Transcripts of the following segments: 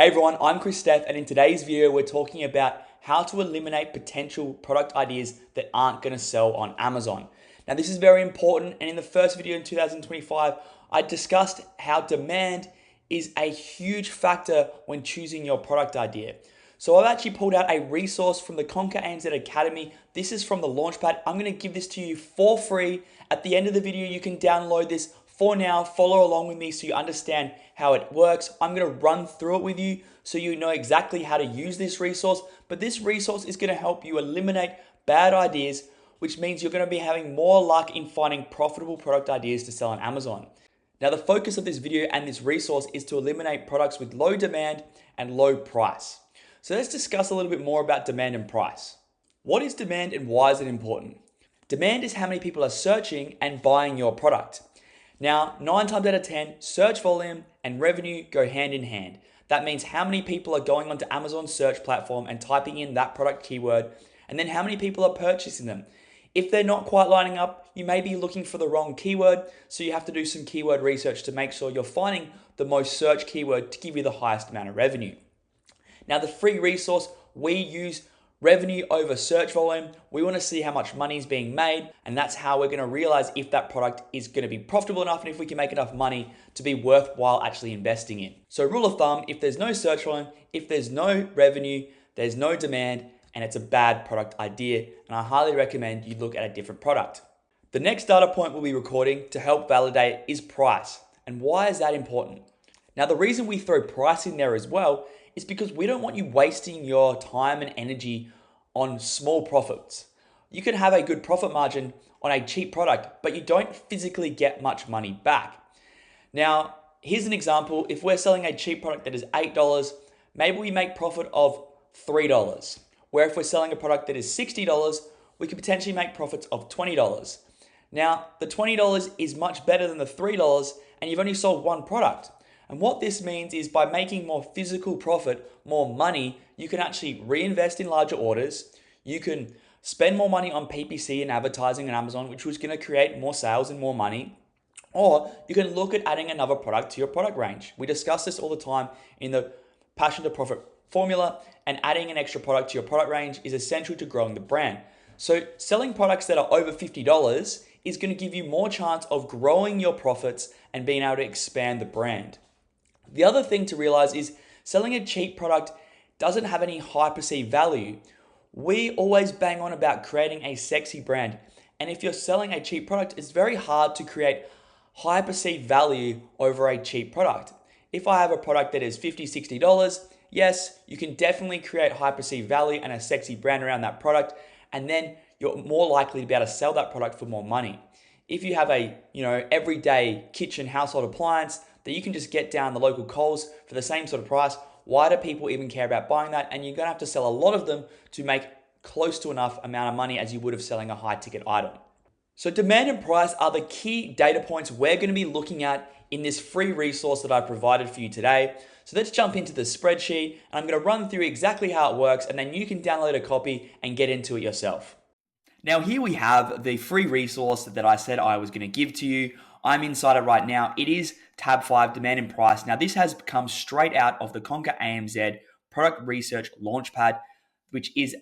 Hey everyone, I'm Chris Steph, and in today's video, we're talking about how to eliminate potential product ideas that aren't going to sell on Amazon. Now, this is very important, and in the first video in 2025, I discussed how demand is a huge factor when choosing your product idea. So I've actually pulled out a resource from the Conquer ANZ Academy. This is from the Launchpad. I'm going to give this to you for free. At the end of the video, you can download this for now. Follow along with me so you understand how it works. I'm going to run through it with you so you know exactly how to use this resource. But this resource is going to help you eliminate bad ideas, which means you're going to be having more luck in finding profitable product ideas to sell on Amazon. Now, the focus of this video and this resource is to eliminate products with low demand and low price. So let's discuss a little bit more about demand and price. What is demand and why is it important? Demand is how many people are searching and buying your product. Now, 9 times out of 10, search volume and revenue go hand in hand. That means how many people are going onto Amazon's search platform and typing in that product keyword, and then how many people are purchasing them. If they're not quite lining up, you may be looking for the wrong keyword, so you have to do some keyword research to make sure you're finding the most searched keyword to give you the highest amount of revenue. Now, the free resource, we use revenue over search volume. We want to see how much money is being made, and that's how we're going to realize if that product is going to be profitable enough and if we can make enough money to be worthwhile actually investing in. So rule of thumb, if there's no search volume, if there's no revenue, there's no demand, and it's a bad product idea, and I highly recommend you look at a different product. The next data point we'll be recording to help validate is price. And why is that important? Now, the reason we throw price in there as well is because we don't want you wasting your time and energy on small profits. You can have a good profit margin on a cheap product, but you don't physically get much money back. Now, here's an example. If we're selling a cheap product that is $8, maybe we make profit of $3. Where if we're selling a product that is $60, we could potentially make profits of $20. Now, the $20 is much better than the $3, and you've only sold one product. And what this means is by making more physical profit, more money, you can actually reinvest in larger orders. You can spend more money on PPC and advertising on Amazon, which was going to create more sales and more money. Or you can look at adding another product to your product range. We discuss this all the time in the Passion to Profit formula, and adding an extra product to your product range is essential to growing the brand. So selling products that are over $50 is going to give you more chance of growing your profits and being able to expand the brand. The other thing to realize is selling a cheap product doesn't have any high perceived value. We always bang on about creating a sexy brand. And if you're selling a cheap product, it's very hard to create high perceived value over a cheap product. If I have a product that is $50, $60, yes, you can definitely create high perceived value and a sexy brand around that product. And then you're more likely to be able to sell that product for more money. If you have a, everyday kitchen household appliance that you can just get down the local Coles for the same sort of price, why do people even care about buying that? And you're going to have to sell a lot of them to make close to enough amount of money as you would have selling a high ticket item. So demand and price are the key data points we're going to be looking at in this free resource that I provided for you today. So let's jump into the spreadsheet, and I'm going to run through exactly how it works, and then you can download a copy and get into it yourself. Now, here we have the free resource that I said I was going to give to you. I'm inside it right now. It is tab 5, demand and price. Now, this has come straight out of the Conquer ANZ product research launchpad, which is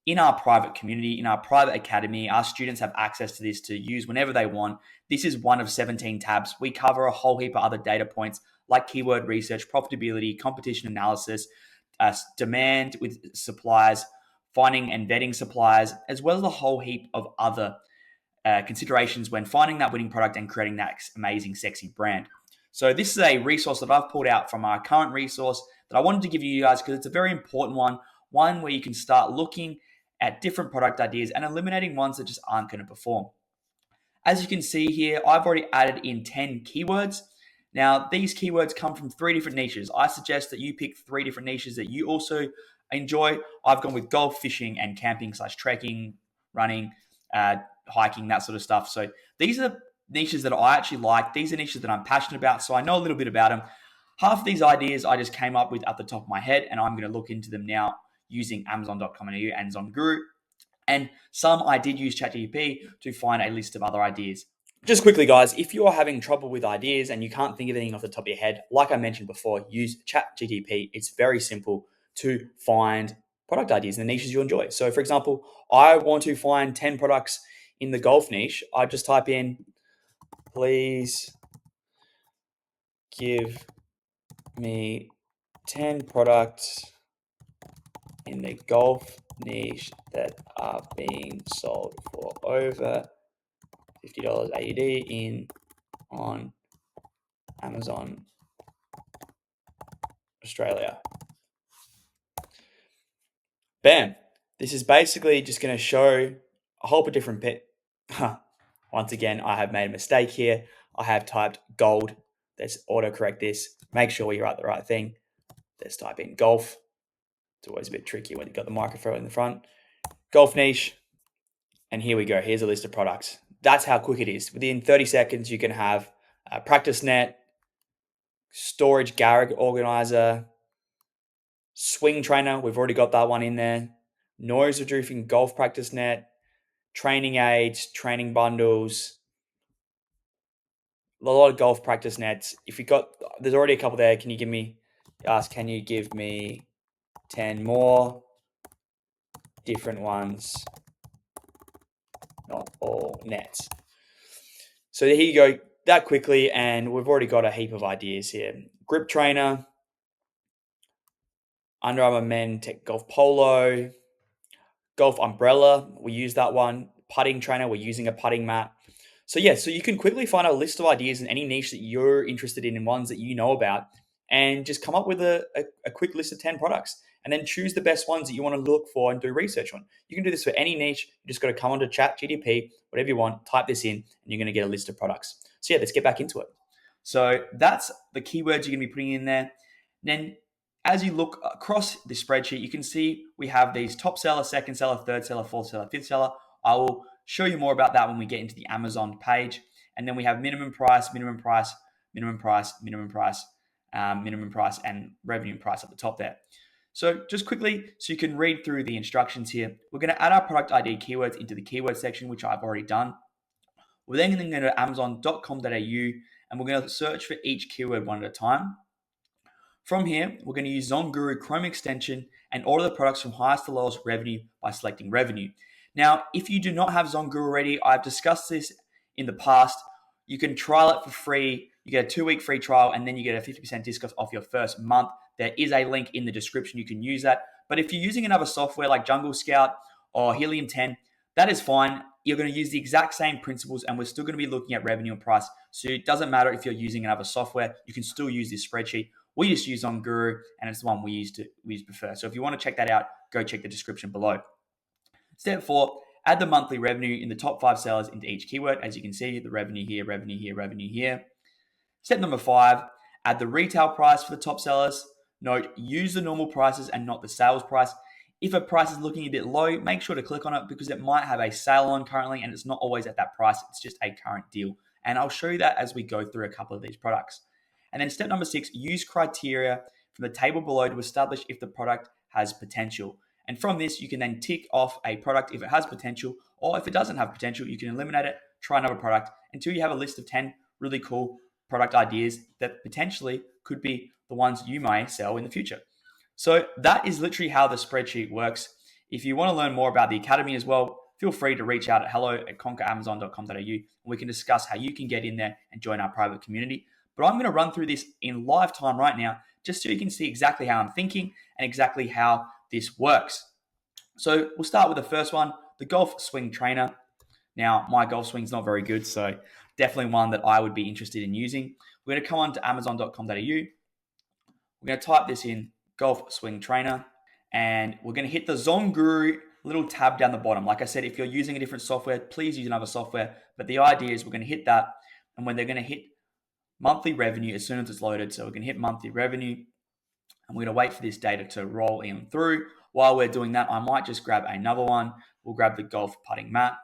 in our private community, in our private academy. Our students have access to this to use whenever they want. This is one of 17 tabs. We cover a whole heap of other data points like keyword research, profitability, competition analysis, demand with suppliers, finding and vetting suppliers, as well as a whole heap of other considerations when finding that winning product and creating that amazing, sexy brand. So this is a resource that I've pulled out from our current resource that I wanted to give you guys because it's a very important one where you can start looking at different product ideas and eliminating ones that just aren't going to perform. As you can see here, I've already added in 10 keywords. Now, these keywords come from 3 different niches. I suggest that you pick 3 different niches that you also enjoy. I've gone with golf, fishing, and camping / trekking, running, hiking, that sort of stuff. So these are the niches that I actually like. These are niches that I'm passionate about, so I know a little bit about them. Half of these ideas I just came up with at the top of my head, and I'm going to look into them now using Amazon.com.au and Zonguru. And some I did use ChatGPT to find a list of other ideas. Just quickly, guys, if you're having trouble with ideas and you can't think of anything off the top of your head, like I mentioned before, use ChatGTP. It's very simple to find product ideas in the niches you enjoy. So, for example, I want to find 10 products in the golf niche. I just type in, please give me 10 products in the golf niche that are being sold for over $50 AUD on Amazon Australia. Bam. This is basically just going to show a whole bunch of different Once again, I have made a mistake here. I have typed gold. Let's autocorrect this. Make sure you write the right thing. Let's type in golf. It's always a bit tricky when you've got the microphone in the front. Golf niche. And here we go. Here's a list of products. That's how quick it is. Within 30 seconds, you can have a practice net, storage garage organizer, swing trainer. We've already got that one in there. Noise reducing golf practice net, training aids, training bundles, a lot of golf practice nets. If you got, there's already a couple there. Can you give me 10 more different ones? Not all nets. So here you go, that quickly, and we've already got a heap of ideas here. Grip trainer, Under Armour Men Tech Golf Polo, golf umbrella, we use that one. Putting trainer, we're using a putting mat. So yeah, so you can quickly find a list of ideas in any niche that you're interested in and ones that you know about, and just come up with a quick list of 10 products, and then choose the best ones that you want to look for and do research on. You can do this for any niche. You just got to come onto ChatGPT, whatever you want, type this in, and you're going to get a list of products. So yeah, let's get back into it. So that's the keywords you're going to be putting in there. Then as you look across the spreadsheet, you can see we have these top seller, second seller, third seller, fourth seller, fifth seller. I will show you more about that when we get into the Amazon page. And then we have minimum price, minimum price, minimum price, minimum price, minimum price, and revenue price at the top there. So just quickly, so you can read through the instructions here, we're going to add our product ID keywords into the keyword section, which I've already done. We're then going to go to amazon.com.au and we're going to search for each keyword one at a time. From here, we're going to use ZonGuru Chrome extension and order the products from highest to lowest revenue by selecting revenue. Now, if you do not have ZonGuru already, I've discussed this in the past. You can trial it for free. You get a 2-week free trial, and then you get a 50% discount off your first month. There is a link in the description. You can use that. But if you're using another software like Jungle Scout or Helium 10, that is fine. You're going to use the exact same principles, and we're still going to be looking at revenue and price. So it doesn't matter if you're using another software. You can still use this spreadsheet. We just use ZonGuru, and it's the one we prefer. So if you want to check that out, go check the description below. Step 4, add the monthly revenue in the top 5 sellers into each keyword. As you can see, the revenue here, revenue here, revenue here. Step number 5, add the retail price for the top sellers. Note, use the normal prices and not the sales price. If a price is looking a bit low, make sure to click on it because it might have a sale on currently and it's not always at that price. It's just a current deal. And I'll show you that as we go through a couple of these products. And then step number 6, use criteria from the table below to establish if the product has potential. And from this, you can then tick off a product if it has potential, or if it doesn't have potential, you can eliminate it, try another product until you have a list of 10 really cool product ideas that potentially could be the ones you may sell in the future. So that is literally how the spreadsheet works. If you want to learn more about the Academy as well, feel free to reach out at hello@conqueramazon.com.au and we can discuss how you can get in there and join our private community. But I'm going to run through this in live time right now, just so you can see exactly how I'm thinking and exactly how this works. So we'll start with the first one, the golf swing trainer. Now, my golf swing's not very good, so definitely one that I would be interested in using. We're going to come on to amazon.com.au. We're going to type this in, golf swing trainer, and we're going to hit the ZonGuru little tab down the bottom. Like I said, if you're using a different software, please use another software. But the idea is we're going to hit that, and when they're going to hit monthly revenue as soon as it's loaded. So we can hit monthly revenue, and we're going to wait for this data to roll in through. While we're doing that, I might just grab another one. We'll grab the golf putting mat.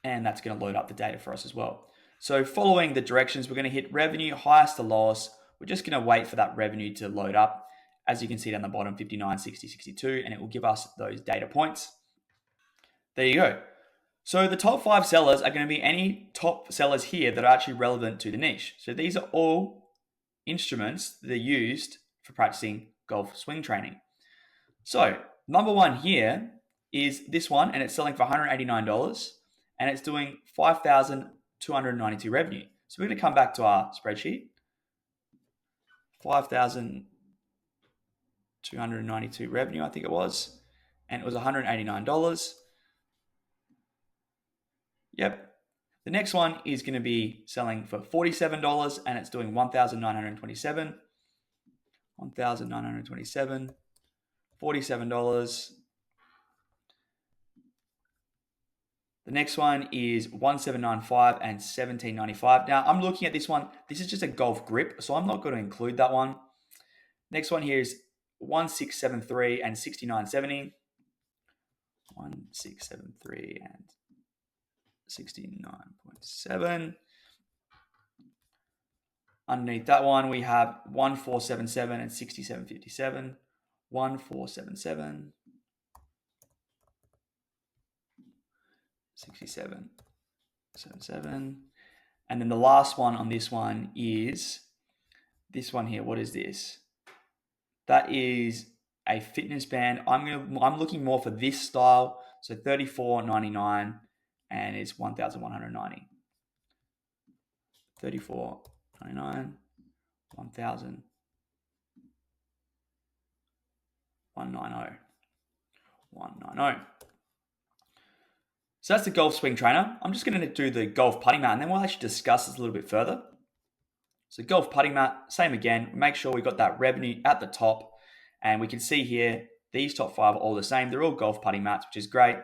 And that's going to load up the data for us as well. So following the directions, we're going to hit revenue, highest to lowest. We're just going to wait for that revenue to load up. As you can see down the bottom, 59, 60, 62, and it will give us those data points. There you go. So the top 5 sellers are going to be any top sellers here that are actually relevant to the niche. So these are all instruments that are used for practicing golf swing training. So number 1 here is this one, and it's selling for $189, and it's doing 5,292 revenue. So we're going to come back to our spreadsheet. 5,292 revenue, I think it was, and it was $189. Yep. The next one is going to be selling for $47, and it's doing 1,927. 1,927. $47. The next one is 1,795 and 1,795. Now I'm looking at this one. This is just a golf grip, so I'm not going to include that one. Next one here is 1,673 and 6,970. 1,673 and 69.7. Underneath that one, we have 1,477 and 67.57. 1,477. 67.77. And then the last one on this one is this one here. What is this? That is a fitness band. I'm looking more for this style. So $34.99, and it's 1,190. $34.99, 1,190. 190. So that's the golf swing trainer. I'm just going to do the golf putting mat, and then we'll actually discuss this a little bit further. So golf putting mat, same again. Make sure we got that revenue at the top, and we can see here these top 5 are all the same. They're all golf putting mats, which is great.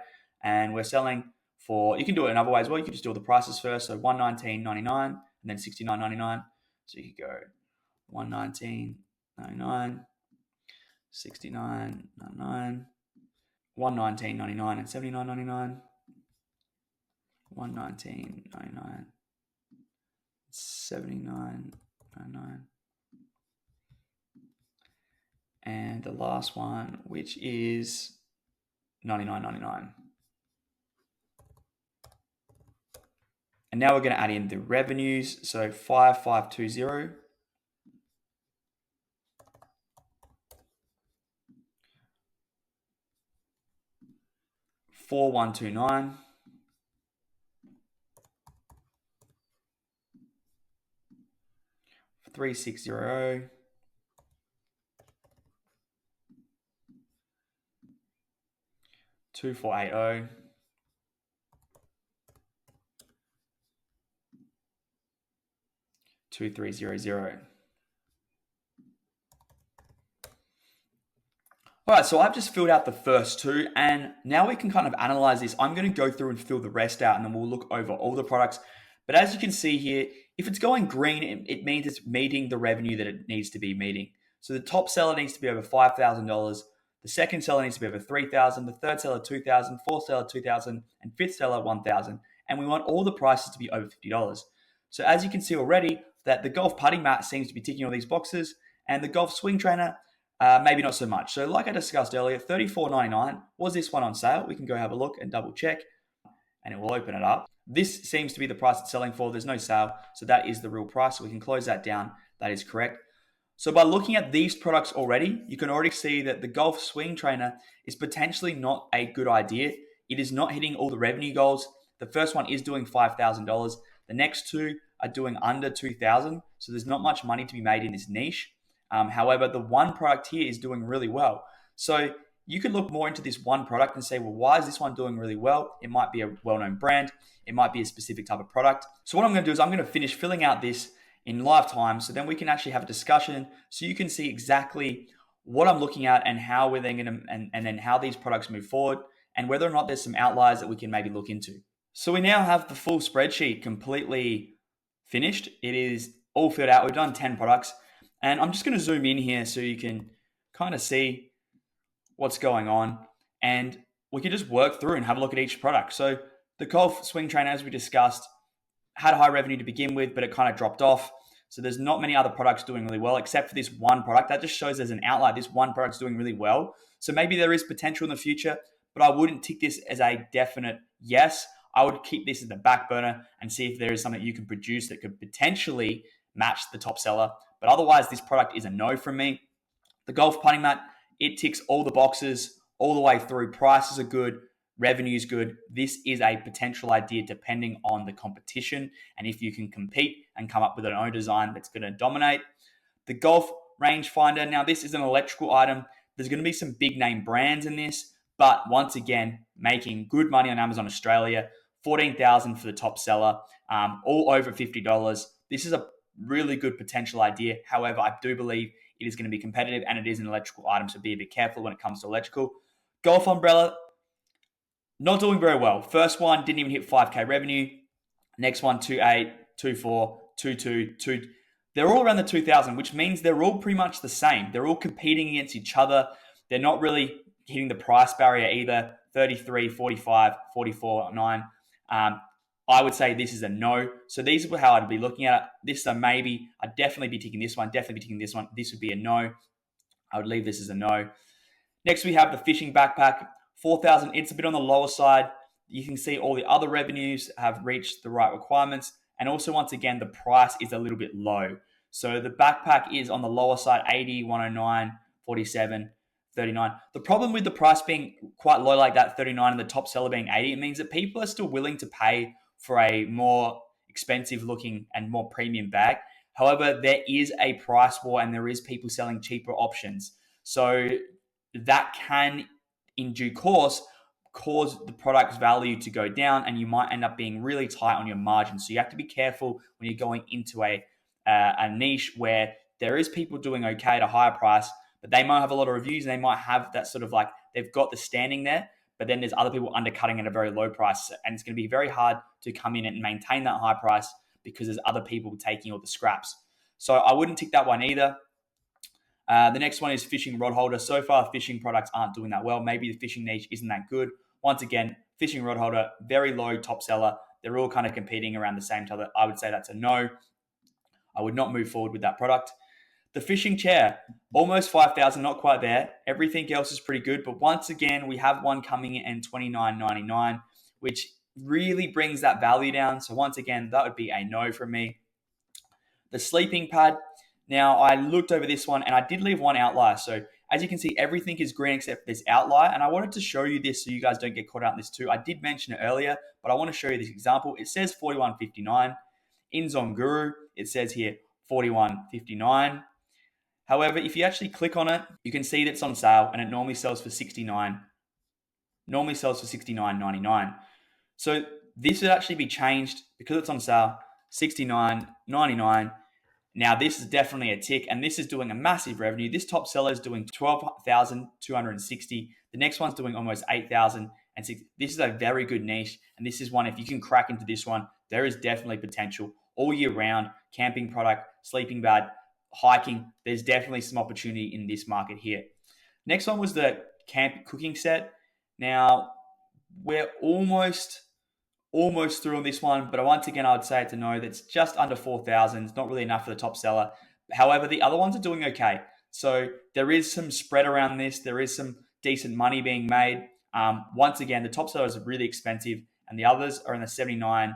And we're selling for, you can do it another way as well. You can just do all the prices first. So $119.99 and then $69.99. So you could go $119.99, $69.99, $119.99 and $79.99. $119.99, $79.99, and the last one, which is $99.99. And now we're going to add in the revenues. So 5,520, 4,129, 3,600, 2,480, 2,300. All right, so I've just filled out the first 2, and now we can kind of analyze this. I'm going to go through and fill the rest out, and then we'll look over all the products. But as you can see here, if it's going green, it means it's meeting the revenue that it needs to be meeting. So the top seller needs to be over $5,000. The second seller needs to be over $3,000. The third seller, $2,000. Fourth seller, $2,000. And fifth seller, $1,000. And we want all the prices to be over $50. So as you can see already, that the golf putting mat seems to be ticking all these boxes, and the golf swing trainer, maybe not so much. So like I discussed earlier, $34.99. Was this one on sale? We can go have a look and double check, and it will open it up. This seems to be the price it's selling for. There's no sale, so that is the real price. So we can close that down. That is correct. So by looking at these products already, you can already see that the golf swing trainer is potentially not a good idea. It is not hitting all the revenue goals. The first one is doing $5,000. The next 2 are doing under $2,000. So there's not much money to be made in this niche. However, the one product here is doing really well. So you could look more into this one product and say, well, why is this one doing really well? It might be a well-known brand. It might be a specific type of product. So what I'm going to do is I'm going to finish filling out this in live time, so then we can actually have a discussion so you can see exactly what I'm looking at and how we're then going to, and then how these products move forward, and whether or not there's some outliers that we can maybe look into. So we now have the full spreadsheet completely finished. It is all filled out. We've done 10 products, and I'm just going to zoom in here so you can kind of see what's going on, and we can just work through and have a look at each product. So the golf swing trainer, as we discussed, had high revenue to begin with, but it kind of dropped off. So there's not many other products doing really well except for this one product. That just shows there's an outlier. This one product's doing really well. So maybe there is potential in the future, but I wouldn't tick this as a definite yes. I would keep this as the back burner and see if there is something you can produce that could potentially match the top seller. But otherwise, this product is a no from me. The golf putting mat, it ticks all the boxes all the way through. Prices are good, revenue is good. This is a potential idea depending on the competition and if you can compete and come up with an own design that's going to dominate. The golf rangefinder, now this is an electrical item. There's going to be some big name brands in this, but once again, making good money on Amazon Australia. $14,000 for the top seller, all over $50. This is a really good potential idea. However, I do believe it is going to be competitive and it is an electrical item, so be a bit careful when it comes to electrical. Golf umbrella, not doing very well. First one didn't even hit 5K revenue. Next one, 2.8, 2.4, 2.2, 2. They're all around the 2,000, which means they're all pretty much the same. They're all competing against each other. They're not really hitting the price barrier either. 33, 45, 44, 9. I would say this is a no. So these are how I'd be looking at it. This is a maybe. I'd definitely be ticking this one. Definitely be ticking this one. This would be a no. I would leave this as a no. Next, we have the fishing backpack. 4,000. It's a bit on the lower side. You can see all the other revenues have reached the right requirements. And also, once again, the price is a little bit low. So the backpack is on the lower side, 80, 109, 47, 39. The problem with the price being quite low like that, 39, and the top seller being 80, it means that people are still willing to pay for a more expensive looking and more premium bag. However, there is a price war and there is people selling cheaper options. So that can, in due course, cause the product's value to go down and you might end up being really tight on your margins. So you have to be careful when you're going into a niche where there is people doing okay at a higher price, but they might have a lot of reviews and they might have that sort of like they've got the standing there, but then there's other people undercutting at a very low price. And it's going to be very hard to come in and maintain that high price because there's other people taking all the scraps. So I wouldn't tick that one either. The next one is fishing rod holder. So far, fishing products aren't doing that well. Maybe the fishing niche isn't that good. Once again, fishing rod holder, very low top seller. They're all kind of competing around the same time. I would say that's a no. I would not move forward with that product. The fishing chair, almost 5,000, not quite there. Everything else is pretty good. But once again, we have one coming in $29.99, which really brings that value down. So once again, that would be a no from me. The sleeping pad. Now, I looked over this one and I did leave one outlier. So as you can see, everything is green except this outlier. And I wanted to show you this so you guys don't get caught out in this too. I did mention it earlier, but I want to show you this example. It says $41.59. In Zonguru, it says here $41.59. However, if you actually click on it, you can see that it's on sale and it normally sells for $69. Normally sells for $69.99. So this would actually be changed because it's on sale, $69.99. Now, this is definitely a tick, and this is doing a massive revenue. This top seller is doing $12,260. The next one's doing almost $8,060. This is a very good niche, and this is one, if you can crack into this one, there is definitely potential. All year round, camping product, sleeping bag, hiking, there's definitely some opportunity in this market here. Next one was the camp cooking set. Now, we're almost through on this one, but once again, I would say it's a no. That's just under 4,000. It's not really enough for the top seller. However, the other ones are doing okay. So there is some spread around this. There is some decent money being made. Once again, the top sellers are really expensive and the others are in the 79.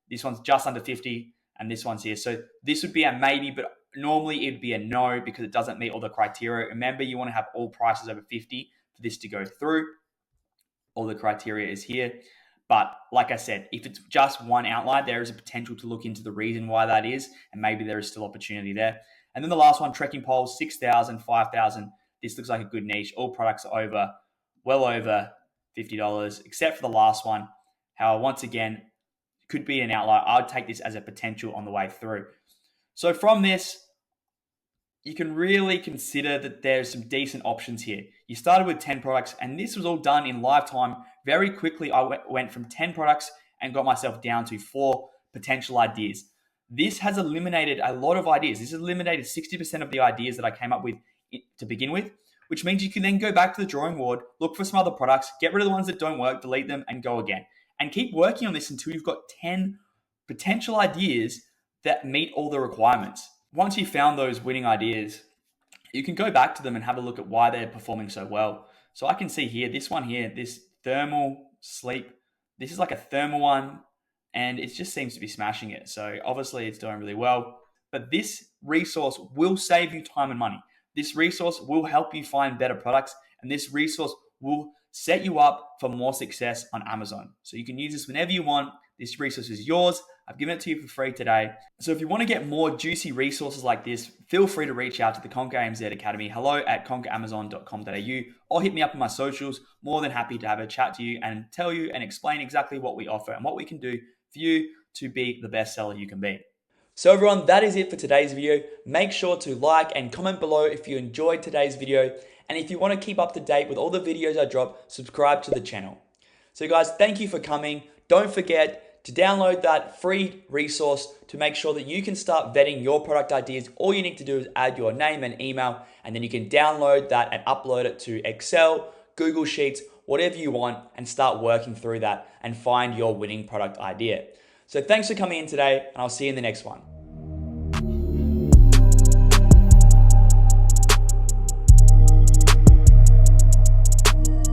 This one's just under 50 and this one's here. So this would be a maybe, but normally it'd be a no because it doesn't meet all the criteria. Remember, you want to have all prices over 50 for this to go through. All the criteria is here. But like I said, if it's just one outlier, there is a potential to look into the reason why that is, and maybe there is still opportunity there. And then the last one, trekking poles, 6,000, 5,000. This looks like a good niche. All products are well over $50, except for the last one. However, once again, could be an outlier. I would take this as a potential on the way through. So from this, you can really consider that there's some decent options here. You started with 10 products, and this was all done in lifetime. Very quickly, I went from 10 products and got myself down to 4 potential ideas. This has eliminated a lot of ideas. This has eliminated 60% of the ideas that I came up with to begin with, which means you can then go back to the drawing board, look for some other products, get rid of the ones that don't work, delete them, and go again. And keep working on this until you've got 10 potential ideas that meet all the requirements. Once you've found those winning ideas, you can go back to them and have a look at why they're performing so well. So I can see here, this one here, this thermal sleep. This is like a thermal one, and it just seems to be smashing it. So obviously it's doing really well. But this resource will save you time and money. This resource will help you find better products, and this resource will set you up for more success on Amazon. So you can use this whenever you want. This resource is yours. I've given it to you for free today. So if you want to get more juicy resources like this, feel free to reach out to the Conquer AMZ Academy, hello@conqueramazon.com.au, or hit me up on my socials. More than happy to have a chat to you and tell you and explain exactly what we offer and what we can do for you to be the best seller you can be. So everyone, that is it for today's video. Make sure to like and comment below if you enjoyed today's video. And if you want to keep up to date with all the videos I drop, subscribe to the channel. So guys, thank you for coming. Don't forget to download that free resource to make sure that you can start vetting your product ideas. All you need to do is add your name and email, and then you can download that and upload it to Excel, Google Sheets, whatever you want, and start working through that and find your winning product idea. So thanks for coming in today, and I'll see you in the next one.